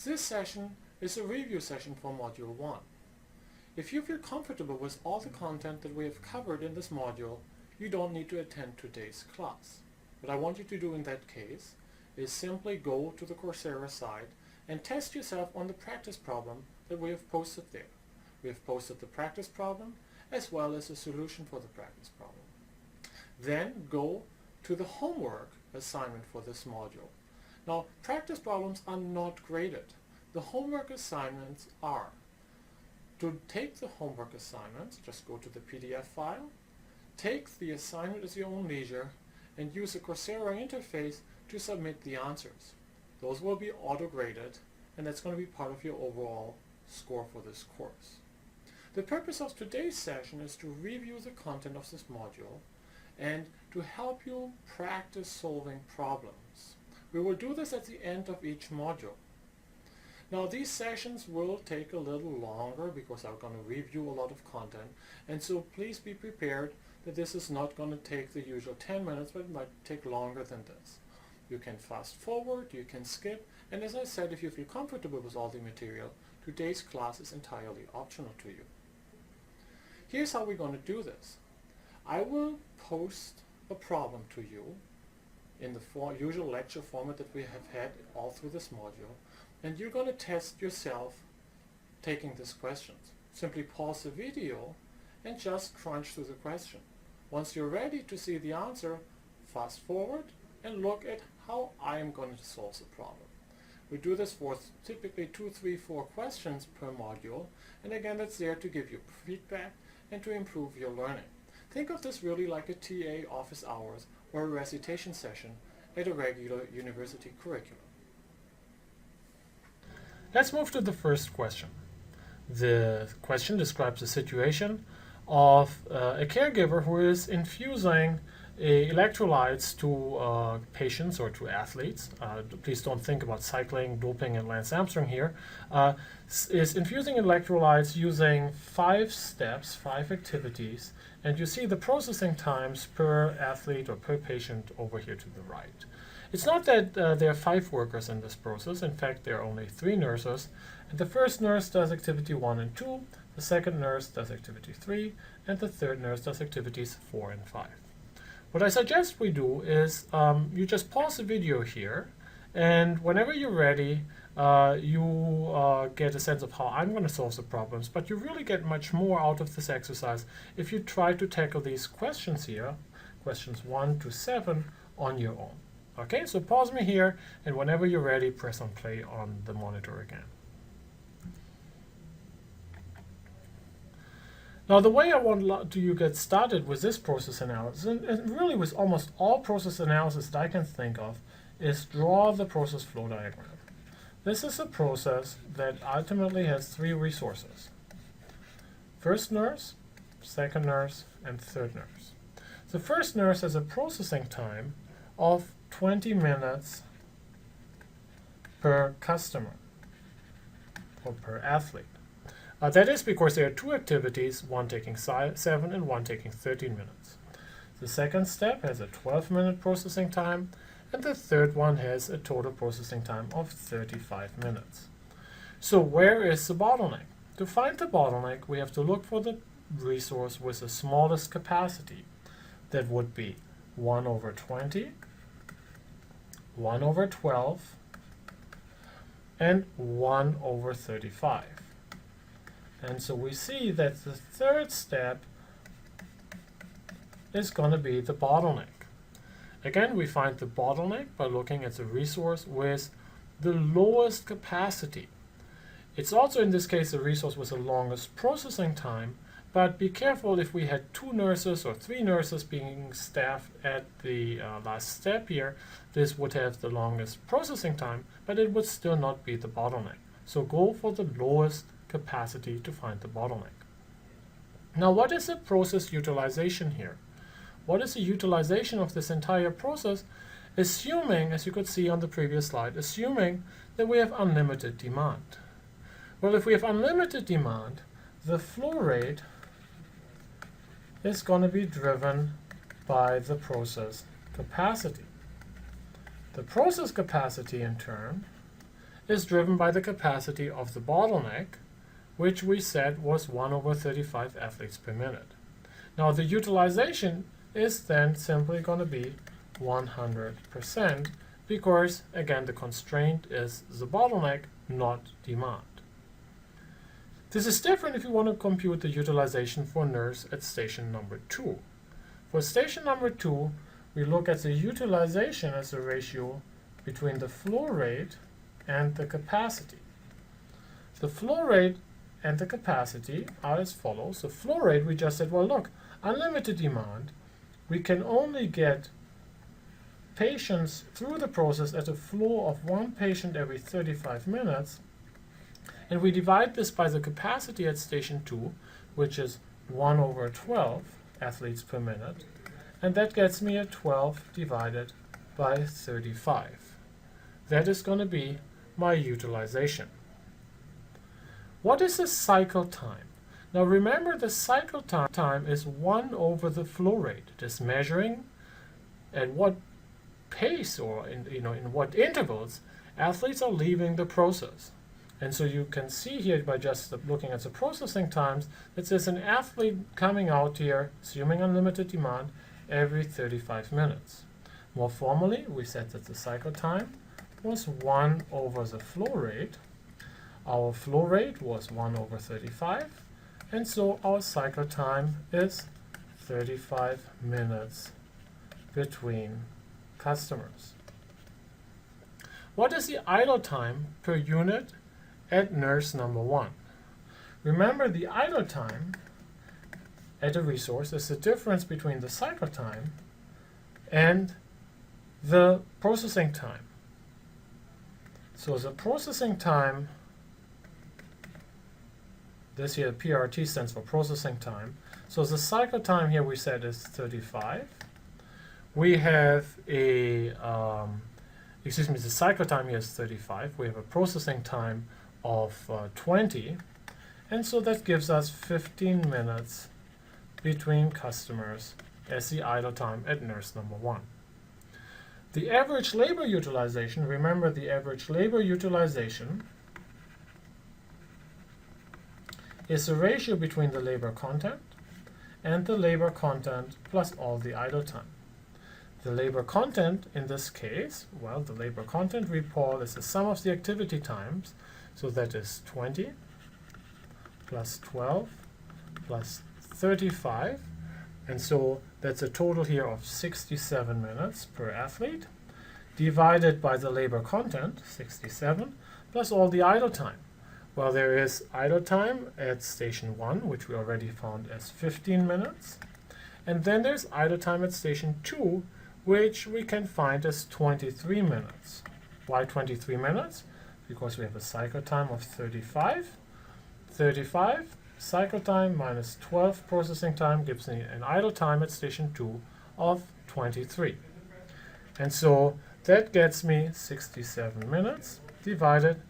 This session is a review session for Module 1. If you feel comfortable with all the content that we have covered in this module, you don't need to attend today's class. What I want you to do in that case is simply go to the Coursera site and test yourself on the practice problem that we have posted there. We have posted the practice problem as well as a solution for the practice problem. Then go to the homework assignment for this module. Now, practice problems are not graded. The homework assignments are: to take the homework assignments, just go to the PDF file, take the assignment at your own leisure, and use the Coursera interface to submit the answers. Those will be auto-graded, and that's going to be part of your overall score for this course. The purpose of today's session is to review the content of this module and to help you practice solving problems. We will do this at the end of each module. Now, these sessions will take a little longer because I'm going to review a lot of content, and so please be prepared that this is not going to take the usual 10 minutes, but it might take longer than this. You can fast forward, you can skip, and as I said, if you feel comfortable with all the material, today's class is entirely optional to you. Here's how we're going to do this. I will post a problem to you in the usual lecture format that we have had all through this module, and you're going to test yourself taking these questions. Simply pause the video and just crunch through the question. Once you're ready to see the answer, fast forward and look at how I am going to solve the problem. We do this for typically 2, 3, 4 questions per module, and again, that's there to give you feedback and to improve your learning. Think of this really like a TA office hours or a recitation session at a regular university curriculum. Let's move to the first question. The question describes a situation of a caregiver who is infusing electrolytes to patients or to athletes. Please don't think about cycling, doping, and Lance Armstrong here. Is infusing electrolytes using 5 steps, 5 activities, and you see the processing times per athlete or per patient over here to the right. It's not that there are 5 workers in this process. In fact, there are only 3 nurses. And the first nurse does activity 1 and 2, the second nurse does activity 3, and the third nurse does activities 4 and 5. What I suggest we do is you just pause the video here, and whenever you're ready, you get a sense of how I'm going to solve the problems, but you really get much more out of this exercise if you try to tackle these questions here, questions 1 to 7, on your own. Okay, so pause me here, and whenever you're ready, press on play on the monitor again. Now, the way I want you to get started with this process analysis, and really with almost all process analysis that I can think of, is draw the process flow diagram. This is a process that ultimately has 3 resources: first nurse, second nurse, and third nurse. The first nurse has a processing time of 20 minutes per customer or per athlete. That is because there are 2 activities, one taking 7 and one taking 13 minutes. The second step has a 12-minute processing time, and the third one has a total processing time of 35 minutes. So where is the bottleneck? To find the bottleneck, we have to look for the resource with the smallest capacity. That would be 1 over 20, 1 over 12, and 1 over 35. And so we see that the third step is going to be the bottleneck. Again, we find the bottleneck by looking at the resource with the lowest capacity. It's also in this case the resource with the longest processing time, but be careful if we had 2 nurses or 3 nurses being staffed at the last step here, this would have the longest processing time, but it would still not be the bottleneck. So go for the lowest capacity to find the bottleneck. Now, what is the process utilization here? What is the utilization of this entire process, assuming, as you could see on the previous slide, assuming that we have unlimited demand? Well, if we have unlimited demand, the flow rate is going to be driven by the process capacity. The process capacity, in turn, is driven by the capacity of the bottleneck, which we said was 1/35 athletes per minute. Now the utilization is then simply going to be 100% because, again, the constraint is the bottleneck, not demand. This is different if you want to compute the utilization for nurse at station number 2. For station number 2, we look at the utilization as a ratio between the flow rate and the capacity. The flow rate and the capacity are as follows. The flow rate, we just said, well, look, unlimited demand, we can only get patients through the process at a flow of 1 patient every 35 minutes, and we divide this by the capacity at station 2, which is 1/12 athletes per minute, and that gets me a 12 divided by 35. That is going to be my utilization. What is the cycle time? Now remember, the cycle time is 1 over the flow rate. It is measuring at what pace or in what intervals athletes are leaving the process. And so you can see here by just looking at the processing times that there's an athlete coming out here, assuming unlimited demand, every 35 minutes. More formally, we said that the cycle time was 1 over the flow rate. Our flow rate was 1/35, and so our cycle time is 35 minutes between customers. What is the idle time per unit at nurse number 1? Remember, the idle time at a resource is the difference between the cycle time and the processing time. So the processing time, this here PRT stands for processing time. So the cycle time here we said is 35. We have a, the cycle time here is 35. We have a processing time of 20. And so that gives us 15 minutes between customers as the idle time at nurse number 1. The average labor utilization, remember the average labor utilization is the ratio between the labor content and the labor content plus all the idle time. The labor content in this case, well, the labor content report is the sum of the activity times, so that is 20 plus 12 plus 35, and so that's a total here of 67 minutes per athlete, divided by the labor content, 67, plus all the idle time. Well, there is idle time at station 1, which we already found as 15 minutes, and then there's idle time at station 2, which we can find as 23 minutes. Why 23 minutes? Because we have a cycle time of 35. 35 cycle time minus 12 processing time gives me an idle time at station 2 of 23. And so that gets me 67 minutes divided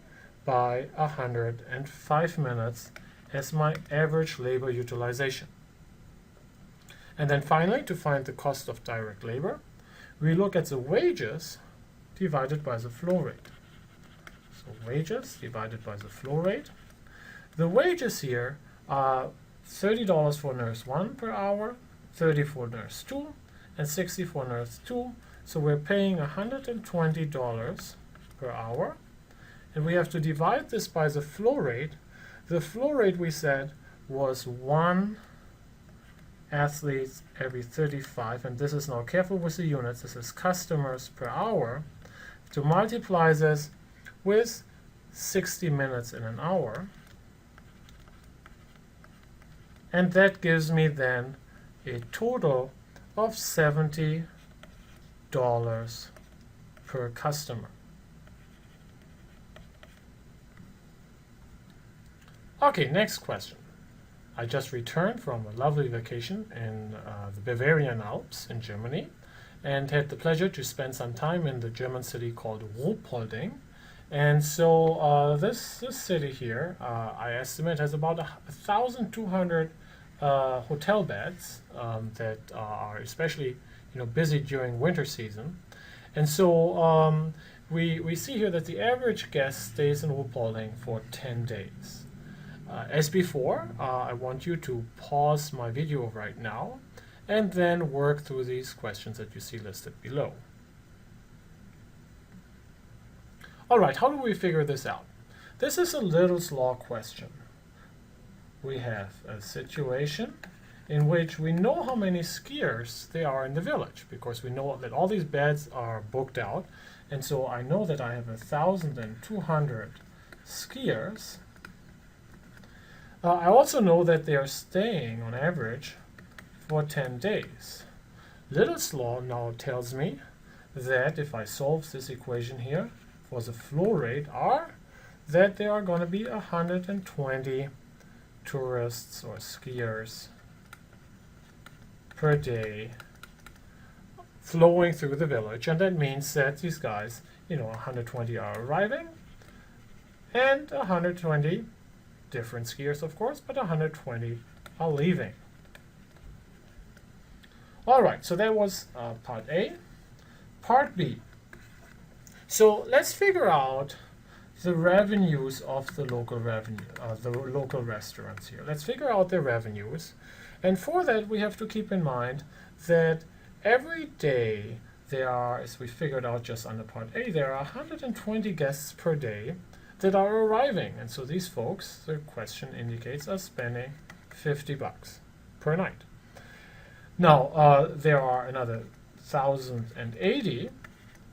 by 105 minutes as my average labor utilization. And then finally, to find the cost of direct labor, we look at the wages divided by the flow rate. So wages divided by the flow rate. The wages here are $30 for nurse 1 per hour, 30 for nurse 2, and 60 for nurse 2. So we're paying $120 per hour. And we have to divide this by the flow rate. The flow rate, we said, was 1 athlete every 35, and this is now, careful with the units, this is customers per hour. To multiply this with 60 minutes in an hour, and that gives me then a total of $70 per customer. Okay, next question. I just returned from a lovely vacation in the Bavarian Alps in Germany and had the pleasure to spend some time in the German city called Wharton. And so this city here, I estimate, has about 1,200 hotel beds that are especially busy during winter season. And so we see here that the average guest stays in Wuppertal for 10 days. As before, I want you to pause my video right now and then work through these questions that you see listed below. All right, how do we figure this out? This is a Little's Law question. We have a situation in which we know how many skiers there are in the village because we know that all these beds are booked out, and so I know that I have 1,200 skiers. I also know that they are staying on average for 10 days. Little's Law now tells me that if I solve this equation here for the flow rate R, that there are going to be 120 tourists or skiers per day flowing through the village, and that means that these guys, 120 are arriving and 120 different skiers, of course, but 120 are leaving. All right, so that was part A. Part B. So let's figure out the revenues of the local restaurants here. Let's figure out their revenues, and for that we have to keep in mind that every day there are, as we figured out just under part A, there are 120 guests per day that are arriving, and so these folks, the question indicates, are spending $50 per night. Now there are another 1,080,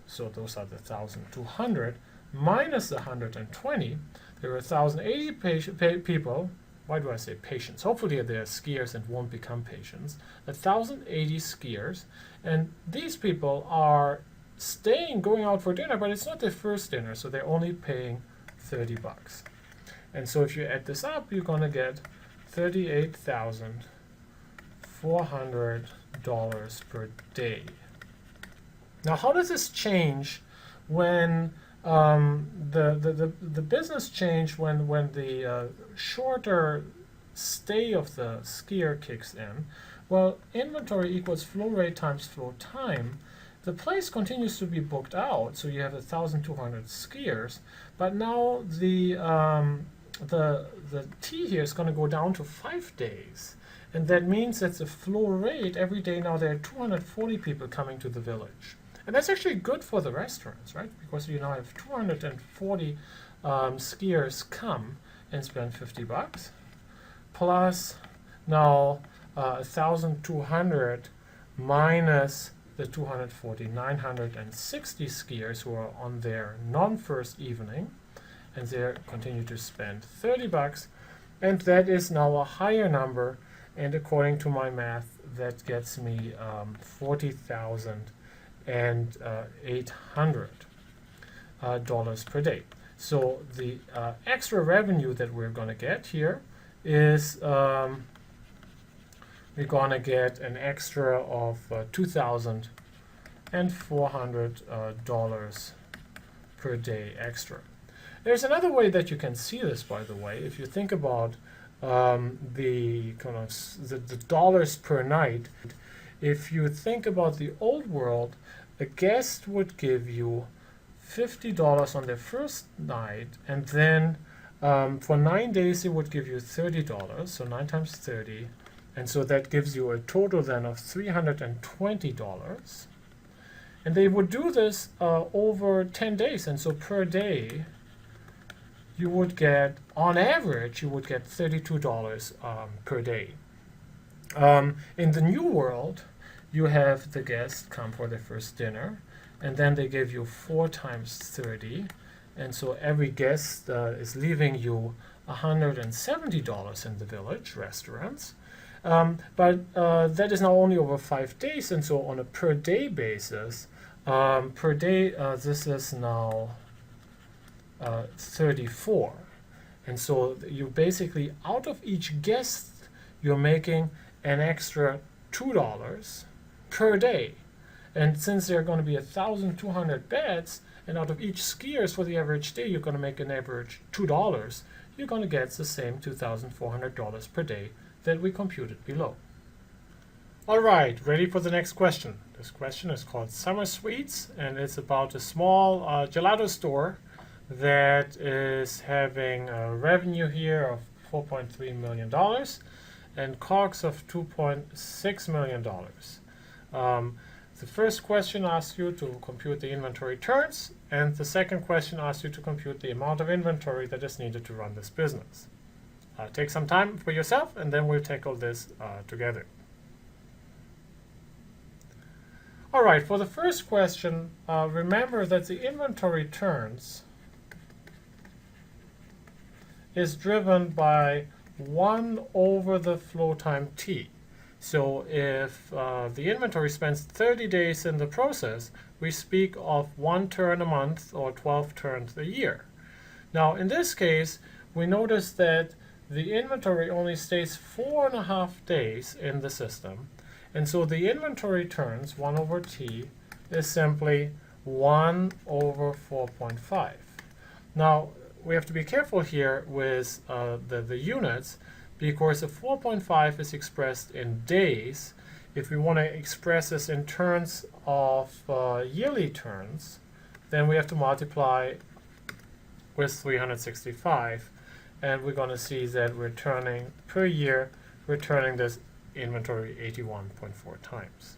so those are the 1,200 minus the 120. There are 1,080 people. Why do I say patients? Hopefully they're skiers and won't become patients. 1,080 skiers, and these people are staying, going out for dinner, but it's not their first dinner, so they're only paying $30. And so if you add this up, you're going to get $38,400 per day. Now, how does this change when the business change when the shorter stay of the skier kicks in? Well, inventory equals flow rate times flow time. The place continues to be booked out, so you have 1,200 skiers, but now the T here is going to go down to 5 days, and that means that the flow rate every day now there are 240 people coming to the village. And that's actually good for the restaurants, right? Because you now have 240 skiers come and spend $50, plus now 1,200 minus the 240, 960 skiers who are on their non-first evening, and they continue to spend $30, and that is now a higher number, and according to my math, that gets me $40,800 per day. So the extra revenue that we're going to get here is we're going to get an extra of $2,400 per day extra. There's another way that you can see this, by the way. If you think about the dollars per night, if you think about the old world, a guest would give you $50 on their first night, and then for 9 days it would give you $30, so 9 times 30, and so that gives you a total then of $320. And they would do this over 10 days, and so per day you would get, on average, you would get $32 per day. In the new world, you have the guests come for their first dinner, and then they give you 4 times 30, and so every guest is leaving you $170 in the village restaurants. But that is now only over 5 days, and so on a per day basis, this is now 34. And so you basically, out of each guest, you're making an extra $2 per day. And since there are going to be 1,200 beds, and out of each skiers for the average day, you're going to make an average $2, you're going to get the same $2,400 per day that we computed below. All right, ready for the next question. This question is called Summer Sweets, and it's about a small gelato store that is having a revenue here of $4.3 million and COGS of $2.6 million. The first question asks you to compute the inventory turns, and the second question asks you to compute the amount of inventory that is needed to run this business. Take some time for yourself, and then we'll tackle this together. All right, for the first question, remember that the inventory turns is driven by 1 over the flow time t. So if the inventory spends 30 days in the process, we speak of 1 turn a month or 12 turns a year. Now, in this case, we notice that the inventory only stays 4.5 days in the system. And so the inventory turns, 1 over t, is simply 1 over 4.5. Now, we have to be careful here with the units, because the 4.5 is expressed in days. If we want to express this in terms of yearly turns, then we have to multiply with 365. And we're going to see that we're turning per year, we're turning this inventory 81.4 times.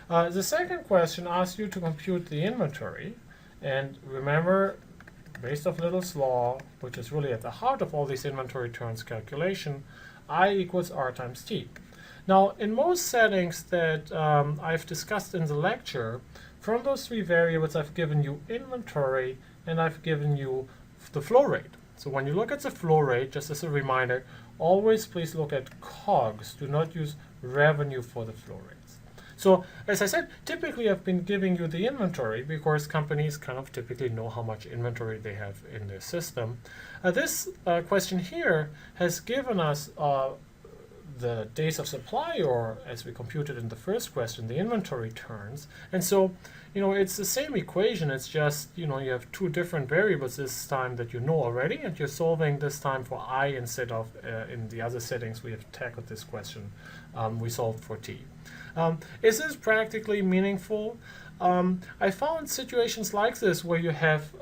The second question asks you to compute the inventory, and remember, based off Little's law, which is really at the heart of all these inventory turns calculation, I equals R times T. Now, in most settings that I've discussed in the lecture, from those 3 variables I've given you inventory and I've given you the flow rate. So when you look at the flow rate, just as a reminder, always please look at COGS. Do not use revenue for the flow rates. So as I said, typically I've been giving you the inventory because companies kind of typically know how much inventory they have in their system. This question here has given us the days of supply, or as we computed in the first question, the inventory turns. And so, it's the same equation. It's just, you have 2 different variables this time that you know already, and you're solving this time for I instead of in the other settings we have tackled this question. We solved for t. Is this practically meaningful? I found situations like this where you have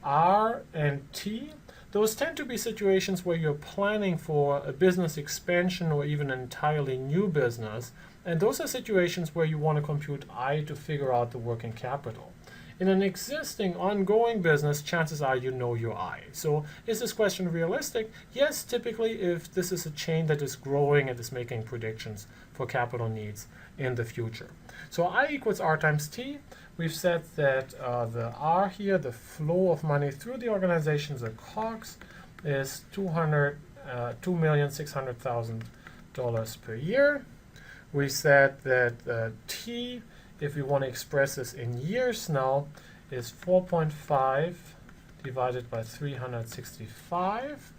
R and T. Those tend to be situations where you're planning for a business expansion or even an entirely new business. And those are situations where you want to compute I to figure out the working capital. In an existing ongoing business, chances are you know your I. So is this question realistic? Yes, typically if this is a chain that is growing and is making predictions for capital needs in the future. So I equals R times T. We've said that the R here, the flow of money through the organization, the COGS, is $2,600,000 per year. We said that T, if we want to express this in years now, is 4.5 divided by 365.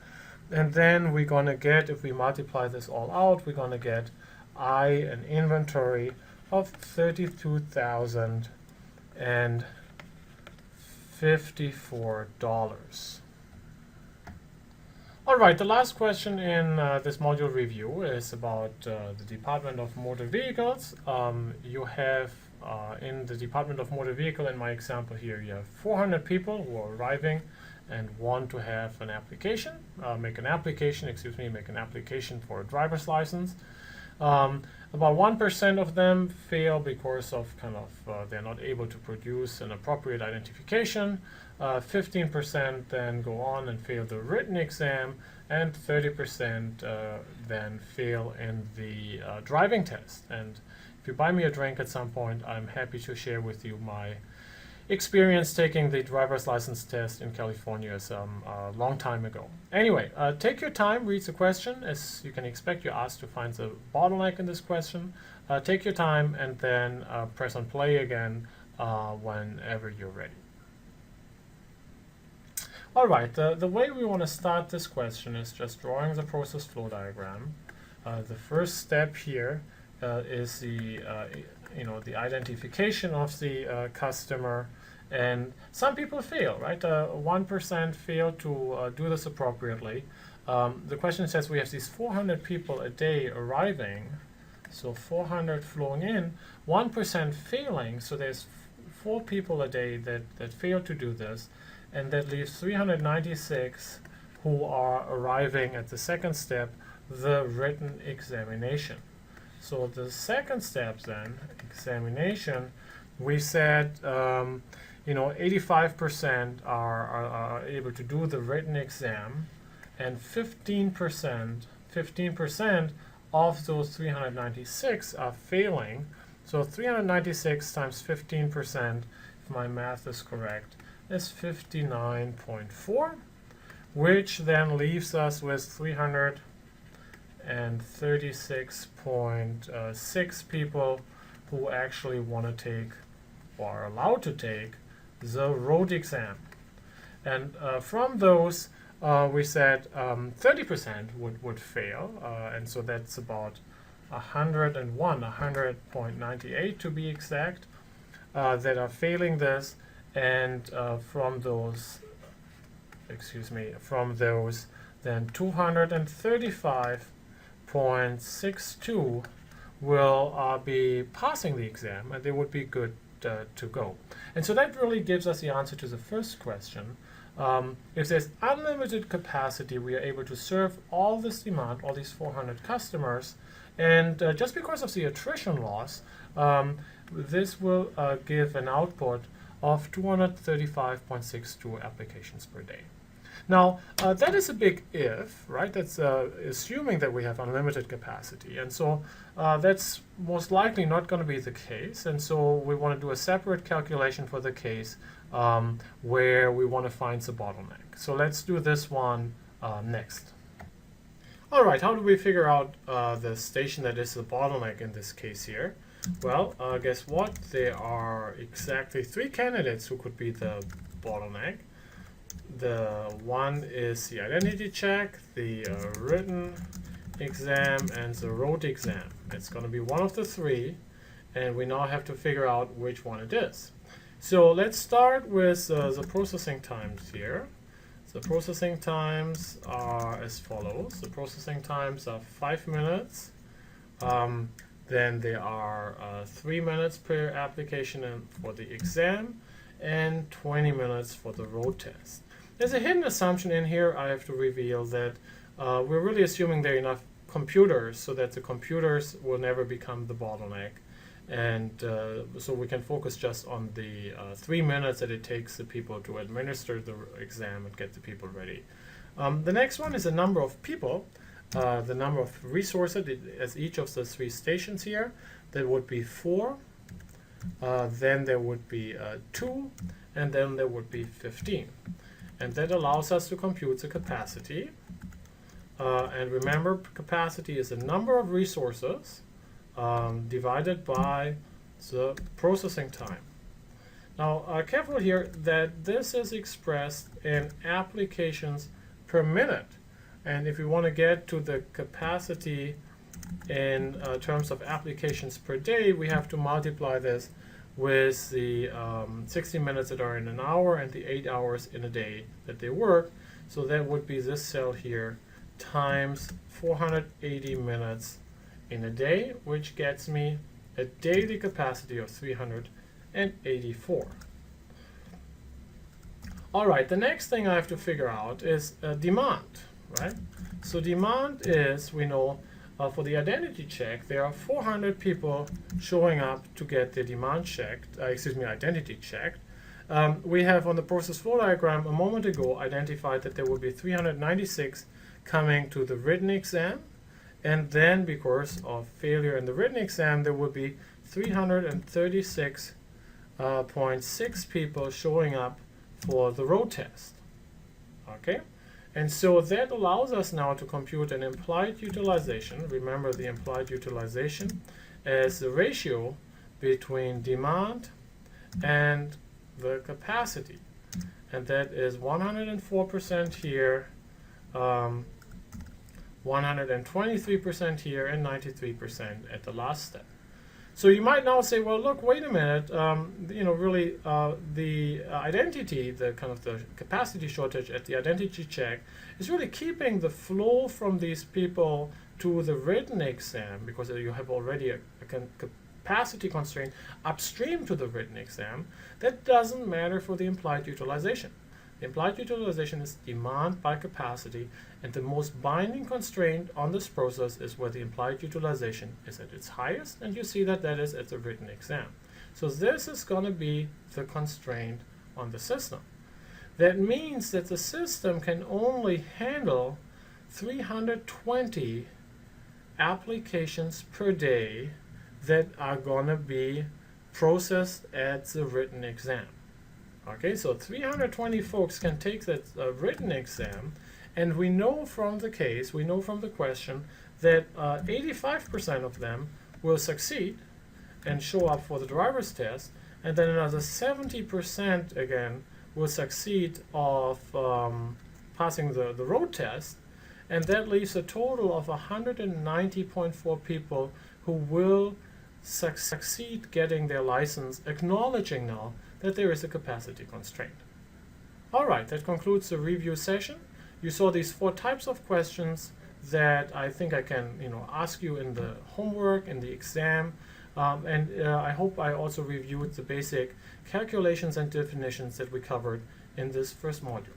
And then we're going to get, if we multiply this all out, we're going to get I, an inventory of $32,054. All right, the last question in this module review is about the Department of Motor Vehicles. You have in the Department of Motor Vehicle, in my example here, you have 400 people who are arriving and want to have an application, make an application for a driver's license. About 1% of them fail because of they're not able to produce an appropriate identification. 15% then go on and fail the written exam, and 30% then fail in the driving test. And if you buy me a drink at some point, I'm happy to share with you my experience taking the driver's license test in California some long time ago. Anyway, take your time, read the question. As you can expect, you're asked to find the bottleneck in this question. Take your time and then press on play again whenever you're ready. All right, the way we want to start this question is just drawing the process flow diagram. The first step here is the identification of the customer, and some people fail, right? 1% fail to do this appropriately. The question says we have these 400 people a day arriving, So 400 flowing in, 1% failing, so there's 4 people a day that fail to do this, and that leaves 396 who are arriving at the second step, the written examination. So the second step then, examination, we said 85% are able to do the written exam, and 15% of those 396 are failing. So 396 times 15%, if my math is correct, is 59.4, which then leaves us with 336.6 people who actually want to take or are allowed to take the road exam. And from those, we said 30% would fail, and so that's about 100.98 to be exact, that are failing this, and from those, then 235.62 will be passing the exam, and they would be good to go. And so that really gives us the answer to the first question. If there's unlimited capacity, we are able to serve all this demand, all these 400 customers, and just because of the attrition loss, this will give an output of 235.62 applications per day. Now, that is a big if, right? That's assuming that we have unlimited capacity. And so that's most likely not going to be the case. And so we want to do a separate calculation for the case where we want to find the bottleneck. So let's do this one next. All right, how do we figure out the station that is the bottleneck in this case here? Well, guess what? There are exactly 3 candidates who could be the bottleneck. The one is the identity check, the written exam, and the road exam. It's going to be one of the 3, and we now have to figure out which one it is. So let's start with the processing times here. The processing times are as follows. The processing times are 5 minutes. Then there are 3 minutes per application for the exam, and 20 minutes for the road test. There's a hidden assumption in here I have to reveal that we're really assuming there are enough computers so that the computers will never become the bottleneck. And so we can focus just on the 3 minutes that it takes the people to administer the exam and get the people ready. The next one is the number of people, the number of resources as each of the 3 stations here. That would be 4. Then there would be 2, and then there would be 15. And that allows us to compute the capacity. And remember, capacity is the number of resources divided by the processing time. Now, careful here that this is expressed in applications per minute. And if we want to get to the capacity in terms of applications per day, we have to multiply this with the 60 minutes that are in an hour and the 8 hours in a day that they work. So that would be this cell here times 480 minutes in a day, which gets me a daily capacity of 384. All right, the next thing I have to figure out is demand, right? So demand is, we know, for the identity check, there are 400 people showing up to get their demand checked, identity checked. We have on the process flow diagram a moment ago identified that there will be 396 coming to the written exam, and then because of failure in the written exam, there will be 336.6 people showing up for the road test. Okay? And so that allows us now to compute an implied utilization. Remember the implied utilization as the ratio between demand and the capacity. And that is 104% here, 123% here, and 93% at the last step. So you might now say, well, look, wait a minute. The identity, the capacity shortage at the identity check is really keeping the flow from these people to the written exam, because you have already a capacity constraint upstream to the written exam, that doesn't matter for the implied utilization. The implied utilization is demand by capacity, and the most binding constraint on this process is where the implied utilization is at its highest, and you see that that is at the written exam. So this is going to be the constraint on the system. That means that the system can only handle 320 applications per day that are going to be processed at the written exam. Okay, so 320 folks can take that written exam, and we know from the case, we know from the question, that 85% of them will succeed and show up for the driver's test, and then another 70% again will succeed of passing the road test, and that leaves a total of 190.4 people who will succeed getting their license, acknowledging now that there is a capacity constraint. Alright, that concludes the review session. You saw these 4 types of questions that I think I can ask you in the homework, in the exam, and I hope I also reviewed the basic calculations and definitions that we covered in this first module.